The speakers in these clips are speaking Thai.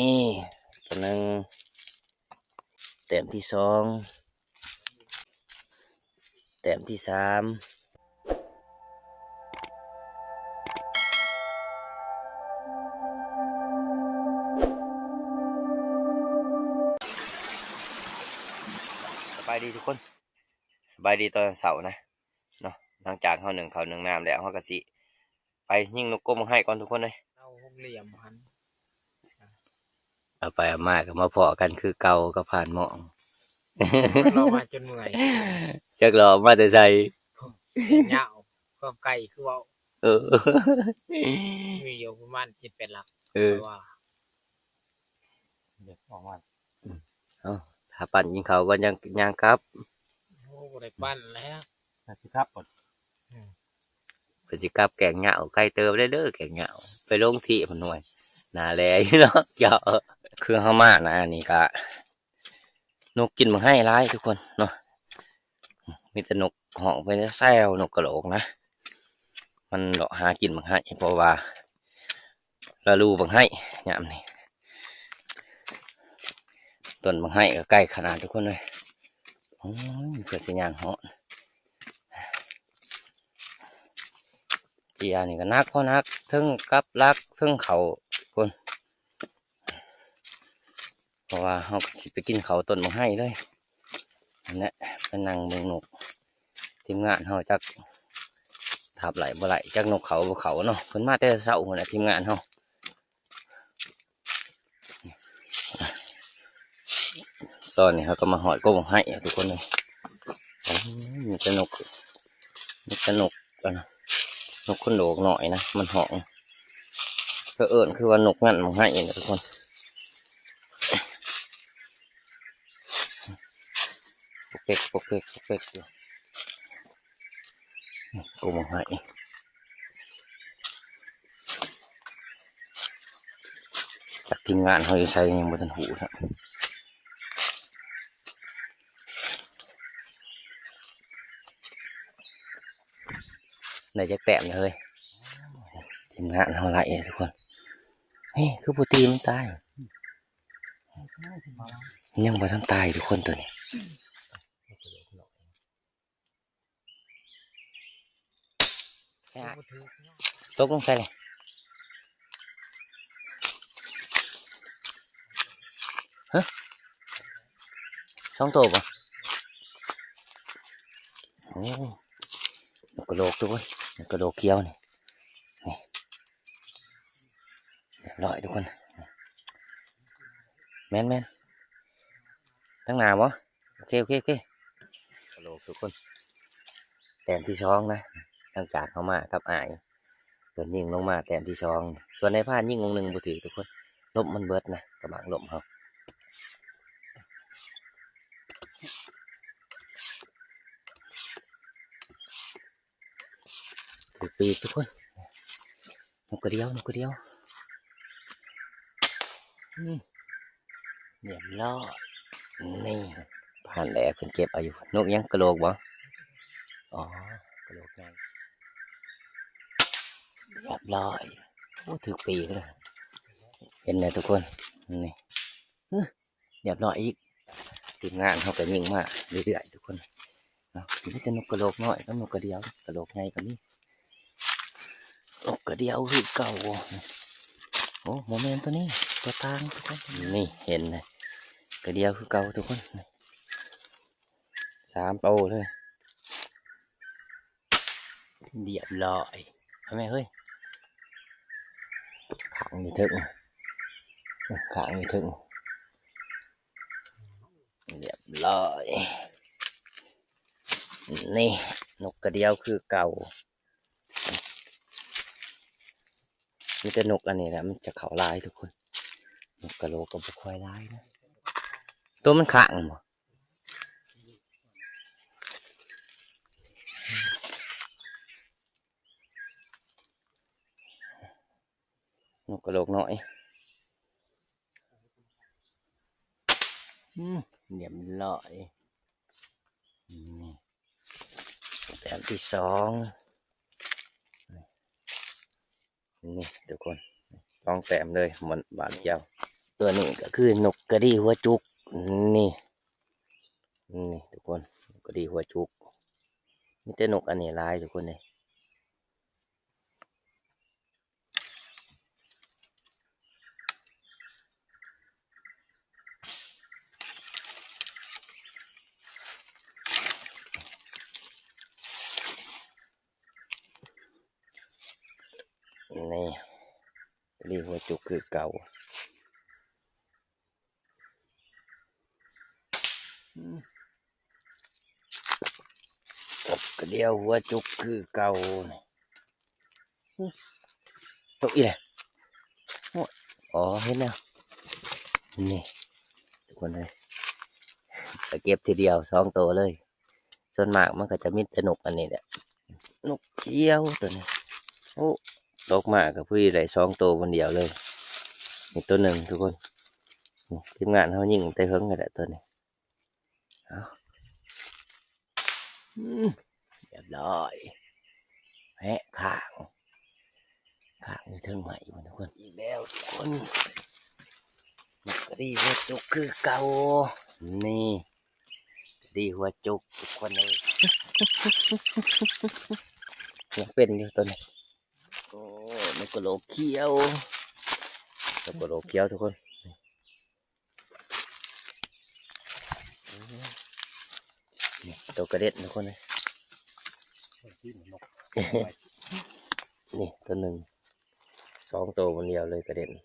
นี่ตัวนึงแต้มที่สองแต้มที่สามสบายดีทุกคนสบายดีตอนเสาร์นะเนาะหลังจากเขาหนึ่งน้ำแล้วเขากะสิไปยิงนกกลมให้ก่อนทุกคนเลยเราหกเหลี่ยมพันเอาไปเอามาก็มาพอกันคือเก่าก็ผ่านหมองเรามาจนเมื่อยจักรอมาแต่ใจเงาก็ไก่คือว่าเออมีอยู่ประมาณ7-8 หลักว่าเด็กออกมาถ้าปั่นยิงเขาก็ยังครับโอ้ได้ปั้นแล้วนะครับหมดไปสิกับแกงเหงาใกล้เติมได้เด้อแกงเหงาไปลงที่มันหน่วยนาแลอยู่เนาะเจ้าเครื่องเข้ามานะนี่ก็นกกินมันให้ร้ายทุกคนเนาะมีแต่นกหองไปแซวนกกระโหลกนะมันเลาะหากินมันให้เพราะว่าเราลูบังให้ยามนี่ต้นบังให้ก็ใกล้ขนาดทุกคนเลยเกิดจะย่างเหาะเจียนี่ก็นักเพราะนักทึ่งกับลักทึ่งเขาคนเพราะว่าเขาสิไปกินเขาต้นบังให้เลยอันนี้เป็นนางเมืองนกทีมงานเขาจักทับไหลบ่ไหลจักนกเขาบ่เขาเนาะเพิ่นมาแต่เช้าคนน่ะทีมงานเขาตอนนี้เขาก็มาหอดก็บังให้ทุกคนเลยมีแต่นกกันนะนกคนโดกหน่อยนะมันหองก็เอิญคือว่านกงั้นบังให้นะทุกคนปกเป๊กอยู่กูบังให้จากทีมงานเขาจะใช้ยังบนหูครับไหนจะแต้มเลยทีมงานเขาไล่ทุกคนเฮ้ยคือปกติมันตายยังบ่ทันตายทุกคนตัวนี้ตกลงใส่เลยฮะ2 ตัวป่ะโอ้นกกระโหลกทุกคนนกกระโหลกเขียวนี่ลอยทุกคนแม่นตั้งนานวะโอเคกระโหลกทุกคนแต้มที่สองนะหลังจากเขามากับอ้ายเดินยิงลงมาแต้มที่สองส่วนในผ้ายิงวงหนึ่งบุตรทุกคนลมมันเบิดนะกระบังลมเขาถือปีกทุกคนนกกระเดียวเยี่ยมล้อนี่ผ่านแล้วเพิ่นเก็บเอาอยู่นกยังกระโหลกบ่อ๋อกระโหลกใหญ่เรียบร้อยโอ้ถือปีกเลยเห็นเลยทุกคนนี่เรียบร้อยอีกทีมงานเขาก็ยิงมาเรื่อยๆทุกคนเนาะนี่แต่นกกระโหลกน้อยก็นกกระเดียวกระโหลกใหญ่ก็นี่นกกระเดียวคือเก่าโอ้โมเมนต์ตัวนี้ตัวทางทุกคนนี่เห็นเลยกระเดียวคือเก่าทุกคน3 โตเลยเรียบร้อยทำไมเฮ้ยขางนี่ถึงเรียบร้อยนี่นกกระเดียวคือเก่ามีแต่นกอันนี้แหละมันจะเขาลายทุกคนนกกระโหลกก็บ่ค่อยลายนะตัวมันขางบ่นกกระโหลกน้อยเรียบร้อยนี่แต้มที่สองนี่ทุกคน2 แต้มเลยมันบาดเดียว ตัวนี้ก็คือนกกระดีหัวจุกนี่นี่ทุกคนนกกระดีหัวจุกมีแต่นกอันนี้ลายทุกคนเลยนี่กระดีหัวจุกคือเก่ากระเดียวหัวจุกคือเก่าตกอีเลยอ๋อเห็นแล้วนี่ทุกคนเลยจะเก็บทีเดียว2 ตัวเลยส่วนมากมันก็จะมีแต่นกอันนี้แหละนกเกี้ยวตัวนี้โอ้ตกมากับพี่ได้2 ตัววันเดียวเลยนี่ตัวหนึ่งทุกคนทีมงานเขายิงเตะเฮิงกันแหละตัวนี้เอาเรียบร้อยแพะข้างมีเทิงใหม่มาทุกคนอีกแล้วทุกคนนกกระดีหัวจุกคือเก่านี่กระดีหัวจุกทุกคนเลยยังเป็นอยู่ตัวนี้โอ้นกกระโหลกเขียวนกกระโหลกเขียวทุกคนนี่ตัวกระเด็ดทุกคนเลยนี่ตัวหนึ่ง2 ตัววันเดียวเลยกระเด็นนี่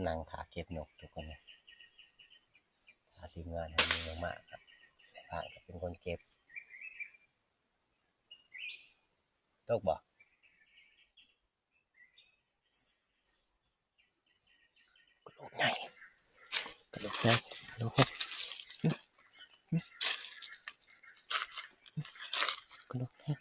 นั่งขาเก็บนกทุกคนเลยขาทีมงานทำเยอะมากครับผ่านเป็นคนเก็บตกบ่กระโดดใหญ่กระโดดใหญ่กระโดดกระโดดใหญ่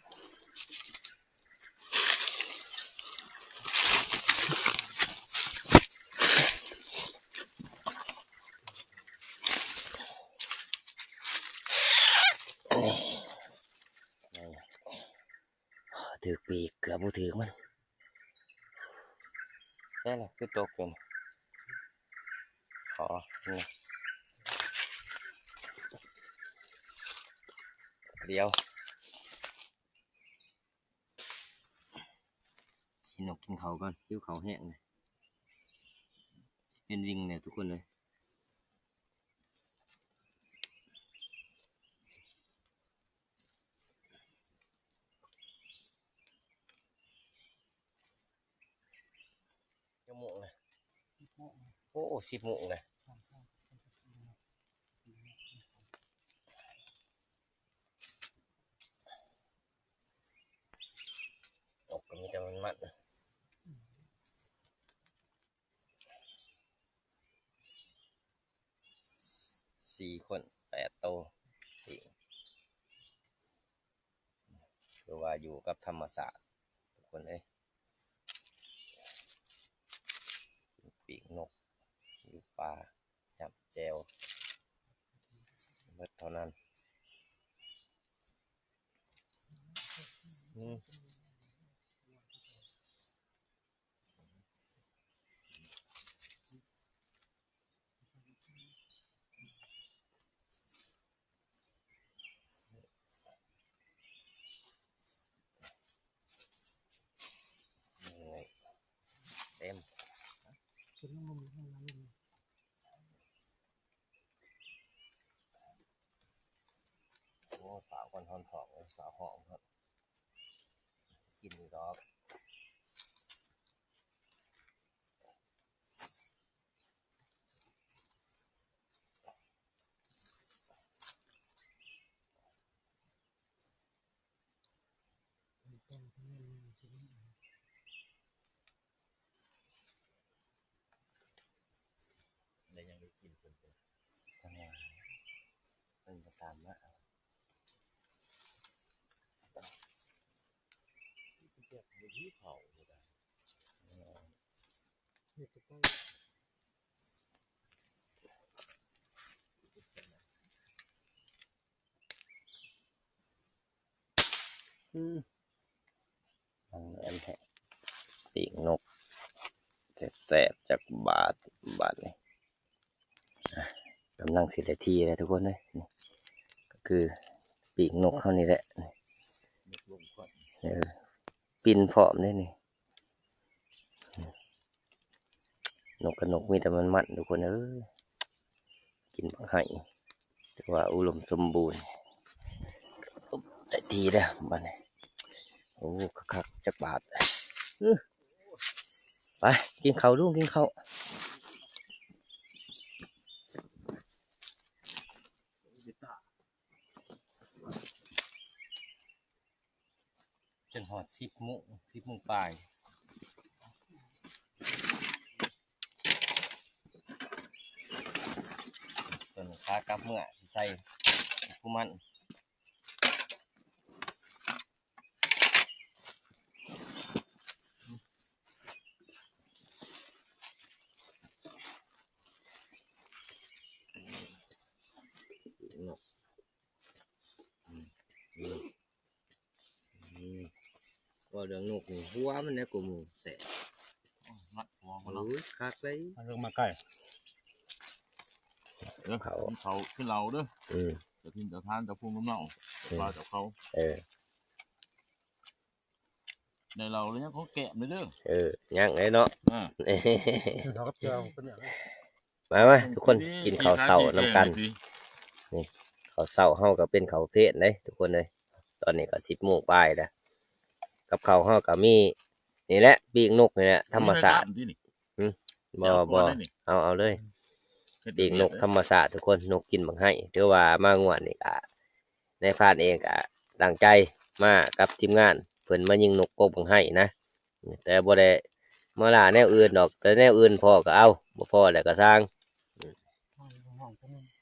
ถือปีกเกือบบ่ถือมันใช่เลยคือตกเป็นขอนี่เดียวกินนกกินเขาก่อนหิวเขาแห้งเลยเป็นวิงเนี่ยทุกคนเลยจะโมงเลยโอ้10 โมงเลยนกก็มีแต่มันมัด4 คน8 ตัวคือว่าอยู่กับธรรมศาสตร์ทุกคนเลยปีกนกอยู่ป่าจับแจวเบิดเท่านั้นเต็มโอ้สาวคนทอนของสาวหอมครับกินดอกได้ยังได้กินเป็นจังหวะเป็นประจำนะเก็บในที่เขาเลยนะ อันนั้นแหละปีกนกแสบจากบาทนี่กำลังสิได้ทีเลยทุกคนเลยนี่ก็คือปีกนกเขานี่แหละปินพร้อมเลยนี่นกกับนกมีแต่มันทุกคนกินบักไห้แต่ว่าอุดมสมบูรณ์ได้ทีแล้วบ้านนี้โอ้คักๆจักบาทไปกินข้าวลุงกินข้าวจนหอด10 โมงปลายจนขากลับเมื่อใส่ผู้มันว่าเรื่องนกนี่หัวมันเนี่ยกูมูแสบ มัดหัวมัน โอ้ยคักเลย มันลงมาใกล้ เขาขึ้นเราเด้อจะพิมจะทานจะพุ่งน้ำเน่าจะปลาจะเขาในเราเลยเนี่ยเขาแกะเลยเด้อ ยังไงเนาะ เราก็เจอเป็นอย่าง มาทุกคนกินข้าวเสาน้ำกันนี่ข้าวเสาเฮาก็เป็นข้าวเพลเลยทุกคนเลยตอนนี้ก็10 โมงปลายแล้วกับข้าวเฮาก็มีนี่แหละปีกนกนี่แหละธรรมศาสตร์บ่เอาเลยปีกนกธรรมศาสตร์ทุกคนนกกินบังให้ถือว่ามางวดนี่ก็ในพานเองก็ตั้งใจมากับทีมงานเพิ่นมายิงนกกบบังให้นะแต่บ่ได้มาล่าแนวอื่นดอกแต่แนวอื่นพอก็เอาบ่พอแล้วก็สร้าง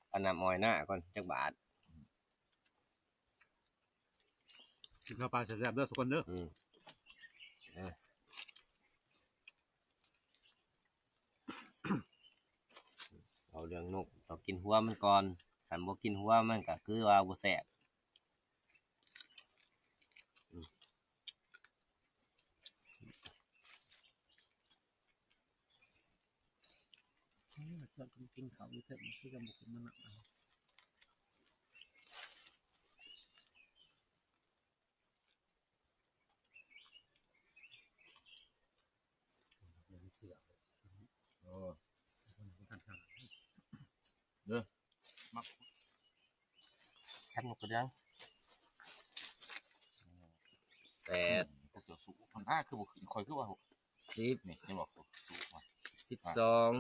เอาน้ำอ้อยหน้าก่อนจักบาท กินข้าวปลาแซ่บๆเด้อทุกคนเด้อ เอาเรื่องนกต้องกินหัวมันก่อนคันบ่กินหัวมันก็คือว่าบ่แซ่บ กินเขาเถอะที่จะบอกมันหนัก แคบนกกระดัง8 แต่เกี่ยวสุกมันอ้าคือบอกคอยคือว่า10นี่จะบอกสุกมา 12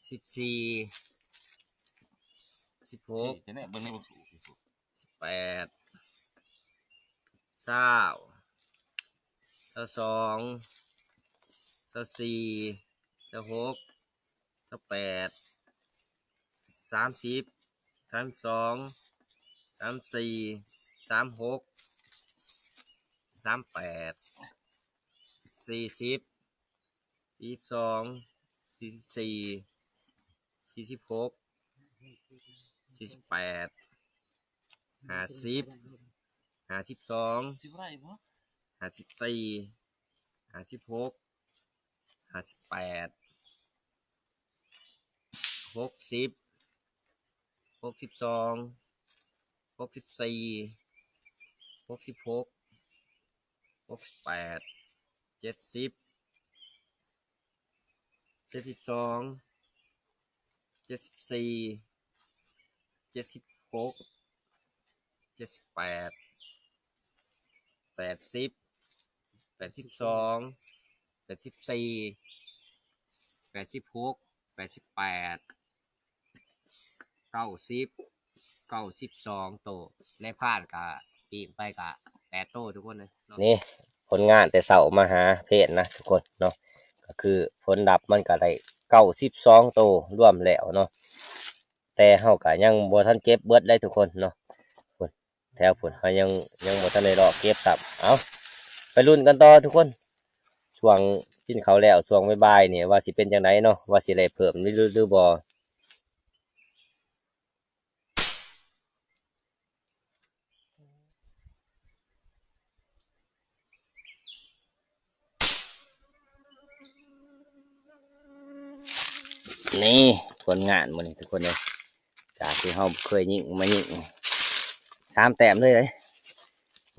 14 16 จะเนี่ยเบิ้งในบอกสุก 18 20 22 24 26 28 30 32 34 36 38 40 42 44 46 48 50 52 สิบไรบ่ 54 56 58 60 62 64 66 68 70 72 74 76 78 80 82 84 86 88 90 92โตในพานกะปีกไปกะ8โตทุกคนเลยนี่ผลงานแต่เสามาหาเพศนะทุกคนเนาะก็คือผลดับมันก็ได้92โตรวมแล้วเนาะแต่เฮาก็ยังบ่ทันเก็บเบิดได้ทุกคนเนาะพุ่นแถวพุ่นเฮายังบ่ทันได้รอเก็บครับเอาไปลุ้นกันต่อทุกคนช่วงกินข้าวแล้วช่วงบ่ายๆเนี่ยว่าสิเป็นจังไดเนาะว่าสิได้เพิ่มหรือบ่ นี่ผลงานมันทุกคนเลยจากที่เราเคยยิงมายิง3 แต้มเลย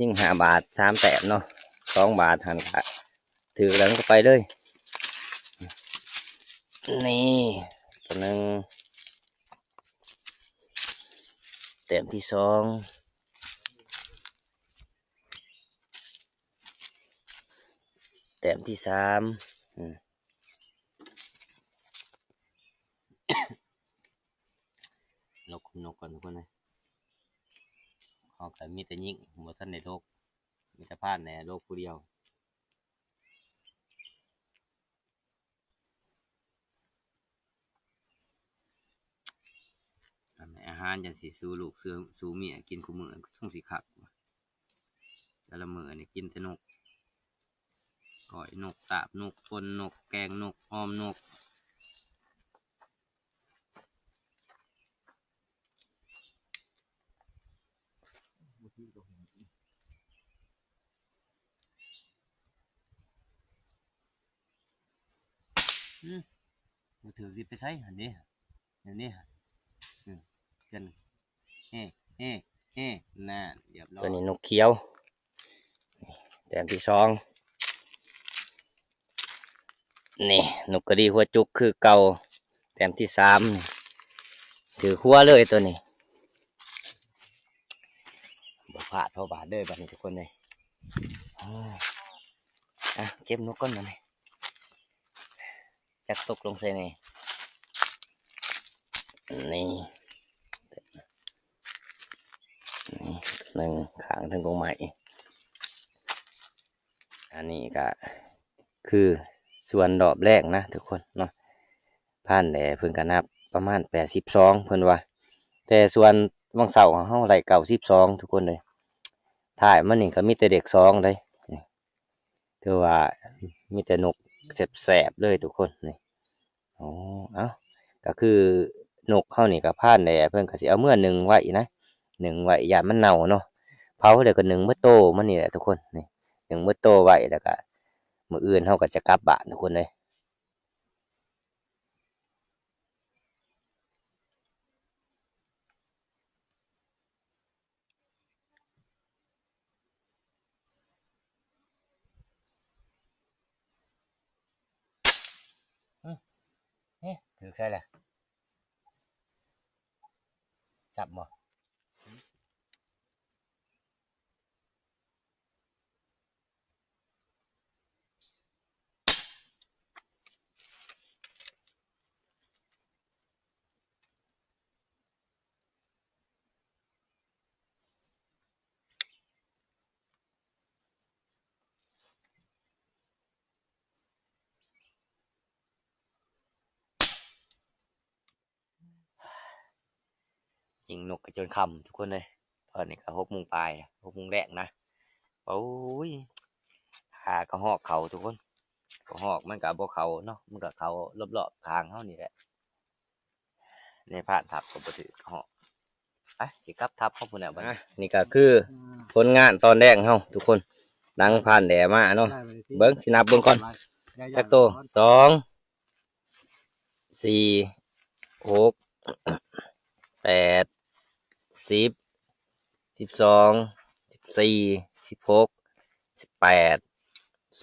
ยิง5 บาท3 แต้มเนาะ2 บาทหันกะถือแล้วก็ไปเลยนี่ตัวหนึ่งแต้มที่ 2แต้มที่ 3นกก่อนทุกคนเลยเขาก็มีแต่ยิงหมดท่านในโลกมีแต่พลาดในโลกผู้เดียวอาหารจังสิสู้ลูกสู้เมียกินคู่มือช่วงสิขัดแต่ละมือเนี่ยกินแต่นกก่อยนกตาบนกปนนกแกงนกอ้อมนกมือถือสิไปใช้หันนี้อย่างนี้กันเฮ้น่าเดี๋ยวตัวนี้นกเขียวแต้มที่ 2นี่นกกระดีหัวจุกคือเก่าแต้มที่ 3ถือหัวเลยตัวนี้บ่พลาดเท่าบาทเด้อบัดนี้ทุกคนเลยเก็บนกก้อนมาเลยจักตกลงใส่นี่หนึ่งขางถึงตรงใหม่อันนี้ก็คือส่วนดอกแรกนะทุกคนเนาะผ่านแต่เพิ่งกันนับประมาณ82เพิ่นว่าแต่ส่วนวังเสาร์ของเฮาไหล92ทุกคนเลยถ่ายมันนี่ก็มีแต่เด็ก2เลยถือว่ามีแต่นกแสบๆเลยทุกคนนี่ก็คือนกเฮานี่ก็ผ่านแต่เพิ่นก็สิเอาเมื่อ1ไว้นะ1ไว้ยามมันเน่าเนาะเผาเดี๋ยวก็1มื้อโตมันนี่แหละทุกคนนี่1มื้อโตไว้แล้วก็มื้ออื่นเฮาก็จะกลับบ้านทุกคนเลยถือใช่แหละสับบ่ยิงนกกระจนคำทุกคนเลยตอนนี้ก็6 โมงปลาย6 โมงแรกนะโอ้ยกระหอกเขาทุกคนกระหอกมันกับบ่เขาเนาะมันกับเขารอบๆทางเฮานี่แหละในผ่านทับก็บ่ถือกระหอกไปสิกลับทับเฮาพุ่นน่ะบัดนี้นี่ก็คือผลงานตอนแรกเฮาทุกคนดังผ่านแดดมาเนาะเบิ่งสินับเบิ่งก่อนจักโต2 4 6 8 10 12 14 16 18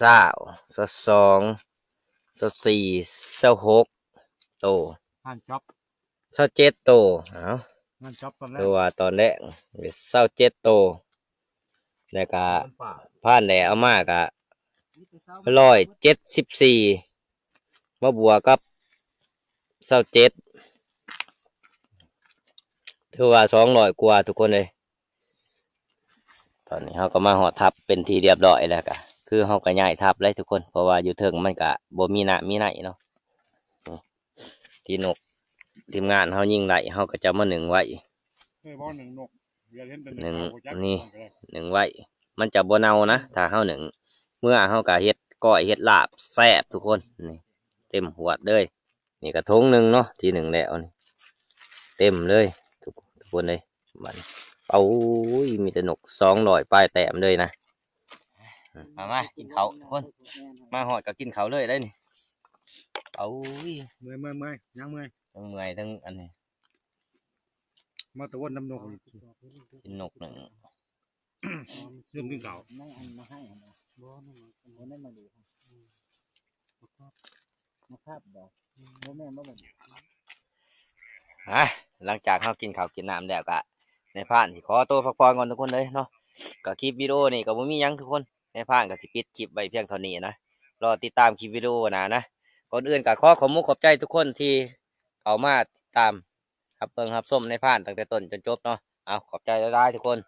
20 22 24 26โตงานจ็อบ 27โตงานจ็อบตอนแรกตัวตอนแรก27โตแล้วก็ผ่านแหล่เอามากะ174มาบวกกับ27ถือว่า200กว่าทุกคนเลยตอนนี้เขาก็มาหอทับเป็นทีเรียบร้อยแล้วก็คือเขาก็ย้ายทับเลยทุกคนเพราะว่าอยู่เทิงมันก็บ่มีน้ำมีไหนเนาะที่นกทีมงานเขายิงไหลเขาก็จะมา1ไว้นี่1ไว้มันจะบ่เน่านะถ้าเขา1เมื่อเขาก็เฮ็ดก้อยเฮ็ดลาบแซ่บทุกคนนี่เต็มหัวเลยนี่กระทง1เนาะที่1แล้วนี่เต็มเลยทุกคนเลยมันเอามีแต่นก200ปลายแต้มเลยนะมากินเขาทุกคนมาหอดก็กินเขาเลยได้นี่ เอาย เมื่อยยังเมื่อย ทั้งเมื่อยทั้งอันนี้ มาตะวันน้ำนก กินนกหนึ่ง เริ่มกินเก่า ไม่อันมาให้อันบ่นั่นมาดูมาภาพดอกบ่แม่นบ่บ่ หลังจากเรากินข้าวกินน้ำแล้วก็ในพานสิขอตัวพักผ่อนก่อนทุกคนเลยเนาะก็คลิปวิดีโอนี่ก็บ่มีหยังทุกคนในพานก็สิปิดคลิปไว้เพียงเท่านี้นะรอติดตามคลิปวิดีโอนะก่อนอื่นก็ขอบมุกขอบใจทุกคนที่เข้ามาติดตามรับเบิ่งรับชมในพานตั้งแต่ต้นจนจบเนาะเอาขอบใจหลายๆทุกคน